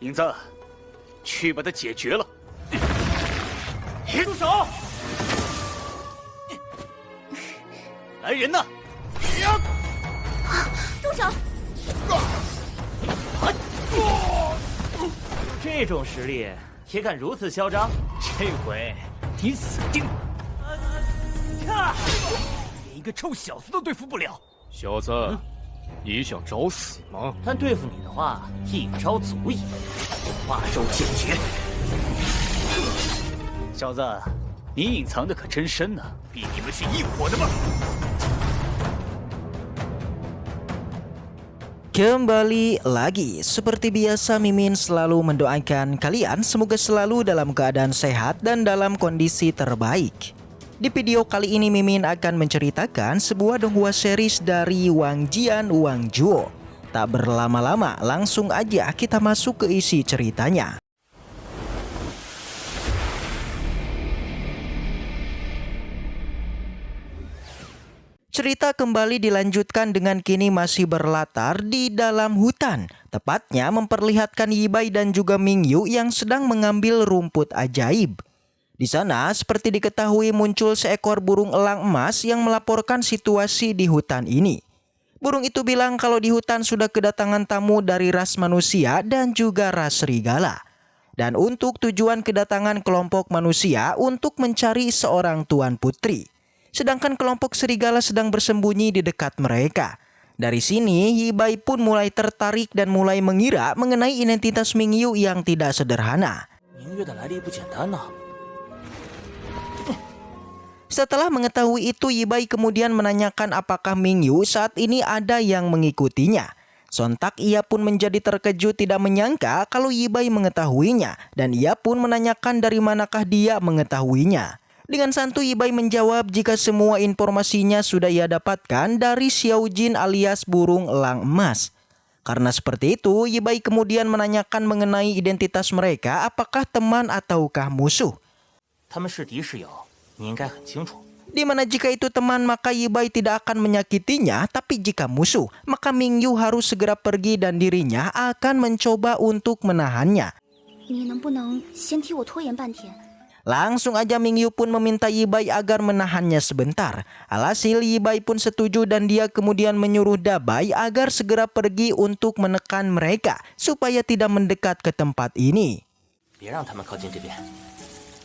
影子，去把它解决了。住手！来人呐！住手！这种实力也敢如此嚣张？这回你死定了！连一个臭小子都对付不了。小子，你想找死吗？但对付你的话，一招足矣，化州剑诀。小子，你隐藏的可真深呢，比你们是一伙的吗？ Kembali lagi, seperti biasa Mimin selalu mendoakan kalian semoga selalu dalam keadaan sehat dan dalam kondisi terbaik. Di video kali ini Mimin akan menceritakan sebuah donghua series dari Wang Jian Wang Juo. Tak berlama-lama, langsung aja kita masuk ke isi ceritanya. Cerita kembali dilanjutkan dengan kini masih berlatar di dalam hutan. Tepatnya memperlihatkan Yibai dan juga Mingyu yang sedang mengambil rumput ajaib. Di sana seperti diketahui muncul seekor burung elang emas yang melaporkan situasi di hutan ini. Burung itu bilang kalau di hutan sudah kedatangan tamu dari ras manusia dan juga ras serigala. Dan untuk tujuan kedatangan kelompok manusia untuk mencari seorang tuan putri. Sedangkan kelompok serigala sedang bersembunyi di dekat mereka. Dari sini, Yibai pun mulai tertarik dan mulai mengira mengenai identitas Mingyu yang tidak sederhana. Setelah mengetahui itu, Yibai kemudian menanyakan apakah Mingyu saat ini ada yang mengikutinya. Sontak ia pun menjadi terkejut tidak menyangka kalau Yibai mengetahuinya. Dan ia pun menanyakan dari manakah dia mengetahuinya. Dengan santuy Yibai menjawab jika semua informasinya sudah ia dapatkan dari Xiao Jin alias burung elang emas. Karena seperti itu, Yibai kemudian menanyakan mengenai identitas mereka apakah teman ataukah musuh. Di mana jika itu teman maka Yibai tidak akan menyakitinya, tapi jika musuh maka Mingyu harus segera pergi dan dirinya akan mencoba untuk menahannya. Langsung aja Mingyu pun meminta Yibai agar menahannya sebentar. Alhasil Yibai pun setuju dan dia kemudian menyuruh Dabai agar segera pergi untuk menekan mereka supaya tidak mendekat ke tempat ini.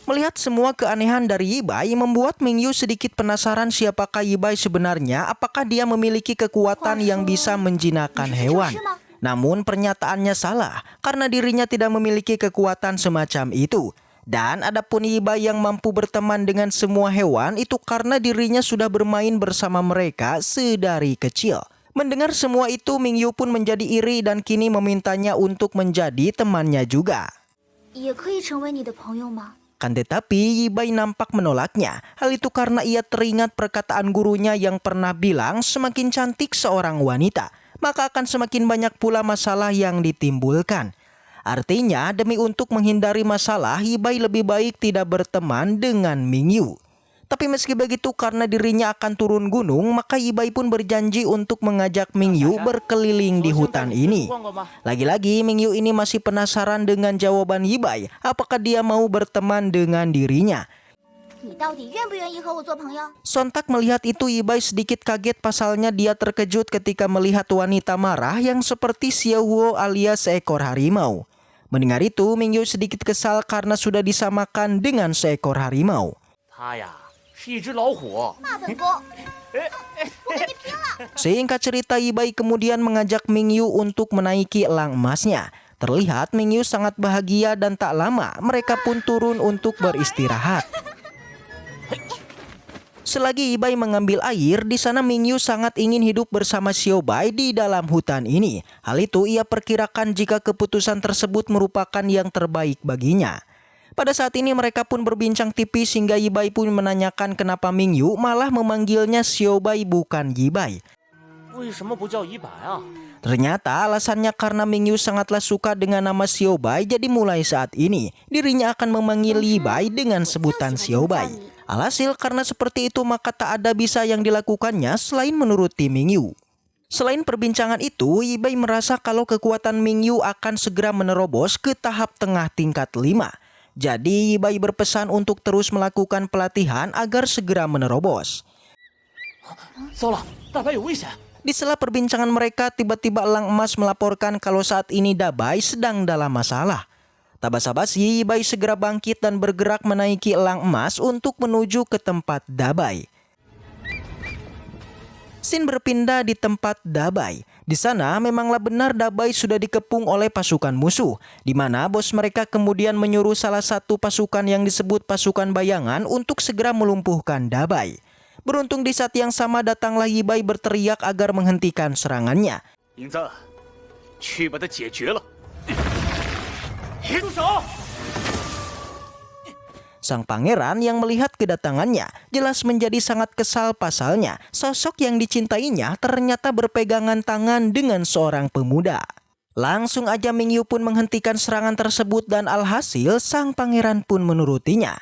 Melihat semua keanehan dari Yibai membuat Mingyu sedikit penasaran siapakah Yibai sebenarnya, apakah dia memiliki kekuatan yang bisa menjinakkan hewan. Namun pernyataannya salah karena dirinya tidak memiliki kekuatan semacam itu. Dan adapun Yibai yang mampu berteman dengan semua hewan itu karena dirinya sudah bermain bersama mereka sedari kecil. Mendengar semua itu, Mingyu pun menjadi iri dan kini memintanya untuk menjadi temannya juga. Kan tetapi Yibai nampak menolaknya. Hal itu karena ia teringat perkataan gurunya yang pernah bilang semakin cantik seorang wanita, maka akan semakin banyak pula masalah yang ditimbulkan. Artinya, demi untuk menghindari masalah, Yibai lebih baik tidak berteman dengan Mingyu. Tapi meski begitu, karena dirinya akan turun gunung, maka Yibai pun berjanji untuk mengajak Mingyu berkeliling di hutan ini. Lagi-lagi, Mingyu ini masih penasaran dengan jawaban Yibai, apakah dia mau berteman dengan dirinya. Sontak melihat itu, Yibai sedikit kaget pasalnya dia terkejut ketika melihat wanita marah yang seperti Xiao Huo alias seekor harimau. Mendengar itu, Mingyu sedikit kesal karena sudah disamakan dengan seekor harimau. Singkat cerita, Yibai kemudian mengajak Mingyu untuk menaiki elang emasnya. Terlihat Mingyu sangat bahagia dan tak lama mereka pun turun untuk beristirahat. Selagi Yibai mengambil air, di sana Mingyu sangat ingin hidup bersama Xiaobai di dalam hutan ini. Hal itu ia perkirakan jika keputusan tersebut merupakan yang terbaik baginya. Pada saat ini mereka pun berbincang tipis hingga Yibai pun menanyakan kenapa Mingyu malah memanggilnya Xiaobai bukan Yibai. Ternyata alasannya karena Mingyu sangatlah suka dengan nama Xiaobai, jadi mulai saat ini dirinya akan memanggil Yibai dengan sebutan Xiaobai. Alhasil karena seperti itu maka tak ada bisa yang dilakukannya selain menuruti Mingyu. Selain perbincangan itu, Yibai merasa kalau kekuatan Mingyu akan segera menerobos ke tahap tengah tingkat 5. Jadi Yibai berpesan untuk terus melakukan pelatihan agar segera menerobos. 糟了，大白有危险！ Di sela perbincangan mereka, tiba-tiba Elang Emas melaporkan kalau saat ini Dabai sedang dalam masalah. Tak basa-basi, Yibai segera bangkit dan bergerak menaiki Elang Emas untuk menuju ke tempat Dabai. Scene berpindah di tempat Dabai. Di sana memanglah benar Dabai sudah dikepung oleh pasukan musuh, di mana bos mereka kemudian menyuruh salah satu pasukan yang disebut pasukan bayangan untuk segera melumpuhkan Dabai. Beruntung di saat yang sama datanglah Yibai berteriak agar menghentikan serangannya. 名字，去把它解决了。 住手！ Sang pangeran yang melihat kedatangannya jelas menjadi sangat kesal pasalnya sosok yang dicintainya ternyata berpegangan tangan dengan seorang pemuda. Langsung aja Mingyu pun menghentikan serangan tersebut dan alhasil sang pangeran pun menurutinya.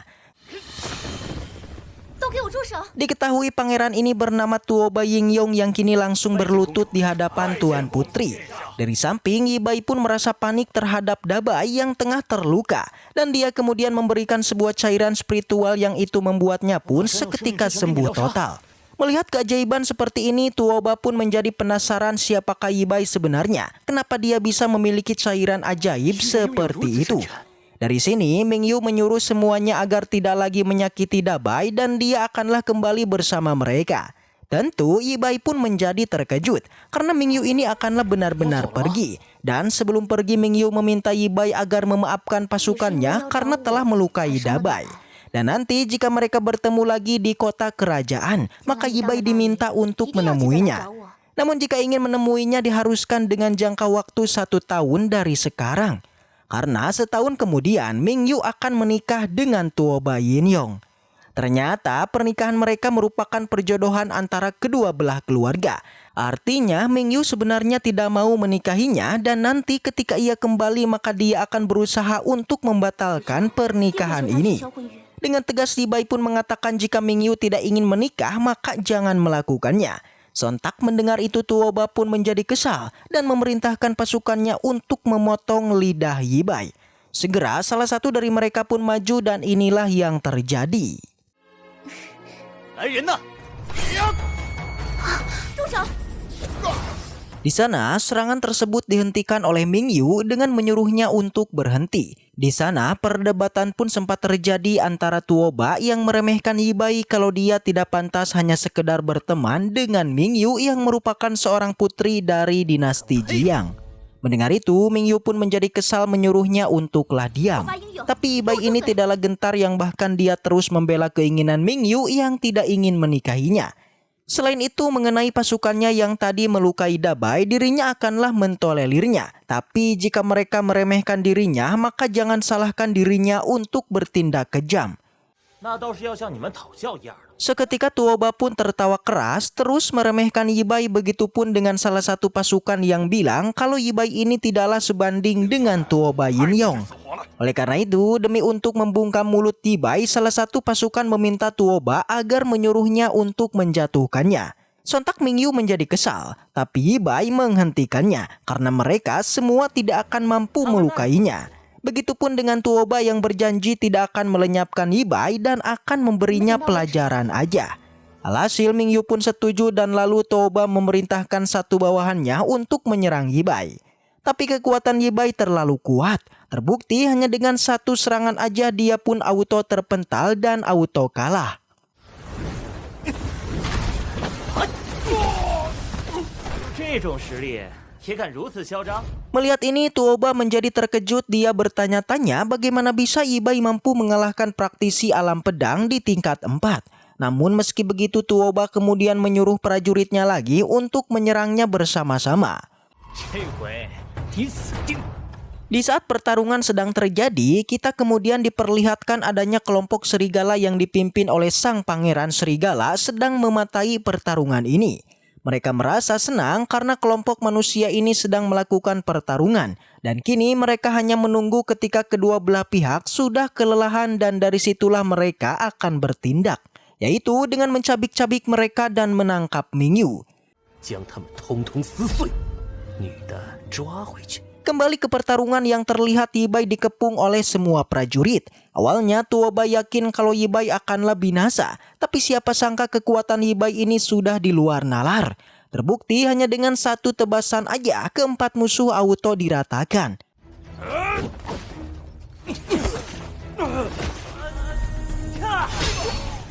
Diketahui pangeran ini bernama Tuoba Yingyong yang kini langsung berlutut di hadapan Tuan Putri. Dari samping, Yibai pun merasa panik terhadap Dabai yang tengah terluka. Dan dia kemudian memberikan sebuah cairan spiritual yang itu membuatnya pun seketika sembuh total. Melihat keajaiban seperti ini, Tuoba pun menjadi penasaran siapakah Yibai sebenarnya. Kenapa dia bisa memiliki cairan ajaib seperti itu. Dari sini, Mingyu menyuruh semuanya agar tidak lagi menyakiti Dabai dan dia akanlah kembali bersama mereka. Tentu Yibai pun menjadi terkejut karena Mingyu ini akanlah benar-benar pergi. Dan sebelum pergi, Mingyu meminta Yibai agar memaafkan pasukannya karena telah melukai Dabai. Dan nanti jika mereka bertemu lagi di kota kerajaan, maka Yibai diminta untuk menemuinya. Namun jika ingin menemuinya diharuskan dengan jangka waktu 1 tahun dari sekarang. Karena setahun kemudian Mingyu akan menikah dengan Tuoba Yingyong. Ternyata pernikahan mereka merupakan perjodohan antara kedua belah keluarga. Artinya Mingyu sebenarnya tidak mau menikahinya dan nanti ketika ia kembali maka dia akan berusaha untuk membatalkan pernikahan ini. Dengan tegas Yibai pun mengatakan jika Mingyu tidak ingin menikah maka jangan melakukannya. Sontak mendengar itu Tuoba pun menjadi kesal dan memerintahkan pasukannya untuk memotong lidah Yibai. Segera salah satu dari mereka pun maju dan inilah yang terjadi. Di sana serangan tersebut dihentikan oleh Mingyu dengan menyuruhnya untuk berhenti. Di sana perdebatan pun sempat terjadi antara Tuoba yang meremehkan Yibai kalau dia tidak pantas hanya sekedar berteman dengan Mingyu yang merupakan seorang putri dari dinasti Jiang. Mendengar itu, Mingyu pun menjadi kesal menyuruhnya untuklah diam. Tapi Yibai ini tidaklah gentar yang bahkan dia terus membela keinginan Mingyu yang tidak ingin menikahinya. Selain itu, mengenai pasukannya yang tadi melukai Dabai, dirinya akanlah mentolelirnya. Tapi jika mereka meremehkan dirinya, maka jangan salahkan dirinya untuk bertindak kejam. Seketika Tuoba pun tertawa keras terus meremehkan Yibai, begitupun dengan salah satu pasukan yang bilang kalau Yibai ini tidaklah sebanding dengan Tuoba Yingyong. Oleh karena itu, demi untuk membungkam mulut Yibai, salah satu pasukan meminta Tuoba agar menyuruhnya untuk menjatuhkannya. Sontak Mingyu menjadi kesal, tapi Yibai menghentikannya karena mereka semua tidak akan mampu melukainya. Begitupun dengan Tuoba yang berjanji tidak akan melenyapkan Yibai dan akan memberinya pelajaran aja. Alhasil Mingyu pun setuju dan lalu Tuoba memerintahkan satu bawahannya untuk menyerang Yibai. Tapi kekuatan Yibai terlalu kuat. Terbukti hanya dengan satu serangan aja dia pun auto terpental dan auto kalah. Melihat ini, Tuoba menjadi terkejut. Dia bertanya-tanya bagaimana bisa Yibai mampu mengalahkan praktisi alam pedang di tingkat 4. Namun meski begitu, Tuoba kemudian menyuruh prajuritnya lagi untuk menyerangnya bersama-sama. Di saat pertarungan sedang terjadi, kita kemudian diperlihatkan adanya kelompok serigala yang dipimpin oleh sang pangeran serigala sedang mematai pertarungan ini. Mereka merasa senang karena kelompok manusia ini sedang melakukan pertarungan. Dan kini mereka hanya menunggu ketika kedua belah pihak sudah kelelahan dan dari situlah mereka akan bertindak. Yaitu dengan mencabik-cabik mereka dan menangkap Mingyu. 将他们通通撕碎，女的抓回去。 Kembali ke pertarungan yang terlihat Yibai dikepung oleh semua prajurit. Awalnya Tuoba yakin kalau Yibai akanlah binasa, tapi siapa sangka kekuatan Yibai ini sudah di luar nalar. Terbukti hanya dengan satu tebasan aja keempat musuh auto diratakan.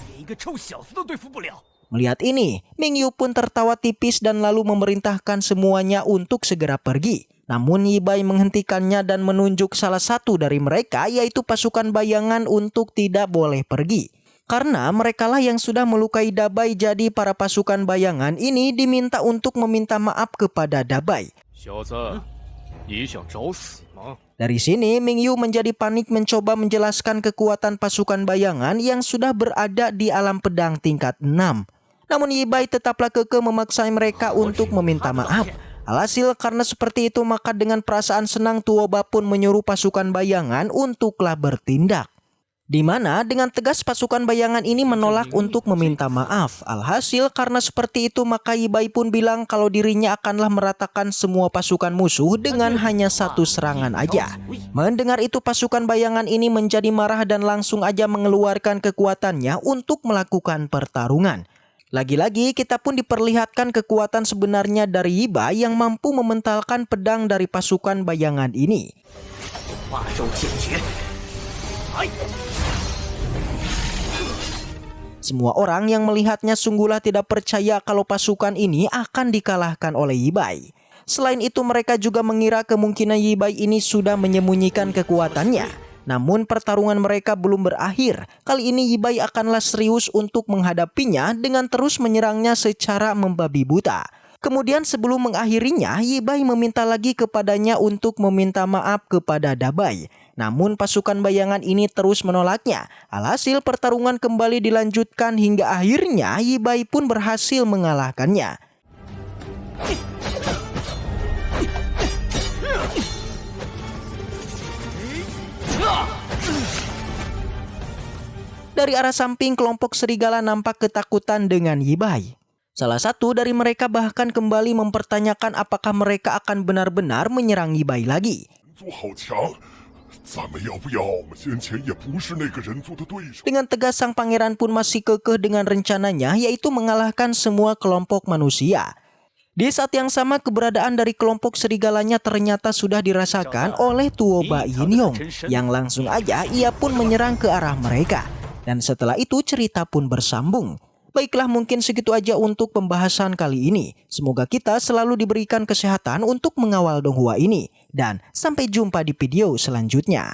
连一个臭小子都对付不了。 Melihat ini, Mingyu pun tertawa tipis dan lalu memerintahkan semuanya untuk segera pergi. Namun Yibai menghentikannya dan menunjuk salah satu dari mereka, yaitu pasukan bayangan, untuk tidak boleh pergi. Karena merekalah yang sudah melukai Dabai, jadi para pasukan bayangan ini diminta untuk meminta maaf kepada Dabai. 小子，你想找死吗？ Dari sini, Mingyu menjadi panik mencoba menjelaskan kekuatan pasukan bayangan yang sudah berada di alam pedang tingkat 6. Namun Yibai tetaplah kekeh memaksa mereka untuk meminta maaf. Alhasil karena seperti itu maka dengan perasaan senang Tuoba pun menyuruh pasukan bayangan untuklah bertindak. Di mana dengan tegas pasukan bayangan ini menolak untuk meminta maaf. Alhasil karena seperti itu maka Yibai pun bilang kalau dirinya akanlah meratakan semua pasukan musuh dengan hanya satu serangan aja. Mendengar itu pasukan bayangan ini menjadi marah dan langsung aja mengeluarkan kekuatannya untuk melakukan pertarungan. Lagi-lagi kita pun diperlihatkan kekuatan sebenarnya dari Yibai yang mampu mementalkan pedang dari pasukan bayangan ini. Semua orang yang melihatnya sungguhlah tidak percaya kalau pasukan ini akan dikalahkan oleh Yibai. Selain itu mereka juga mengira kemungkinan Yibai ini sudah menyembunyikan kekuatannya. Namun pertarungan mereka belum berakhir. Kali ini Yibai akanlah serius untuk menghadapinya dengan terus menyerangnya secara membabi buta. Kemudian sebelum mengakhirinya, Yibai meminta lagi kepadanya untuk meminta maaf kepada Dabai. Namun pasukan bayangan ini terus menolaknya. Alhasil pertarungan kembali dilanjutkan hingga akhirnya Yibai pun berhasil mengalahkannya. Dari arah samping kelompok serigala nampak ketakutan dengan Yibai. Salah satu dari mereka bahkan kembali mempertanyakan apakah mereka akan benar-benar menyerang Yibai lagi. Dengan tegas sang pangeran pun masih kekeh dengan rencananya, yaitu mengalahkan semua kelompok manusia. Di saat yang sama keberadaan dari kelompok serigalanya ternyata sudah dirasakan oleh Tuoba Yinyong, yang langsung aja ia pun menyerang ke arah mereka. Dan setelah itu cerita pun bersambung. Baiklah, mungkin segitu aja untuk pembahasan kali ini. Semoga kita selalu diberikan kesehatan untuk mengawal Donghua ini. Dan sampai jumpa di video selanjutnya.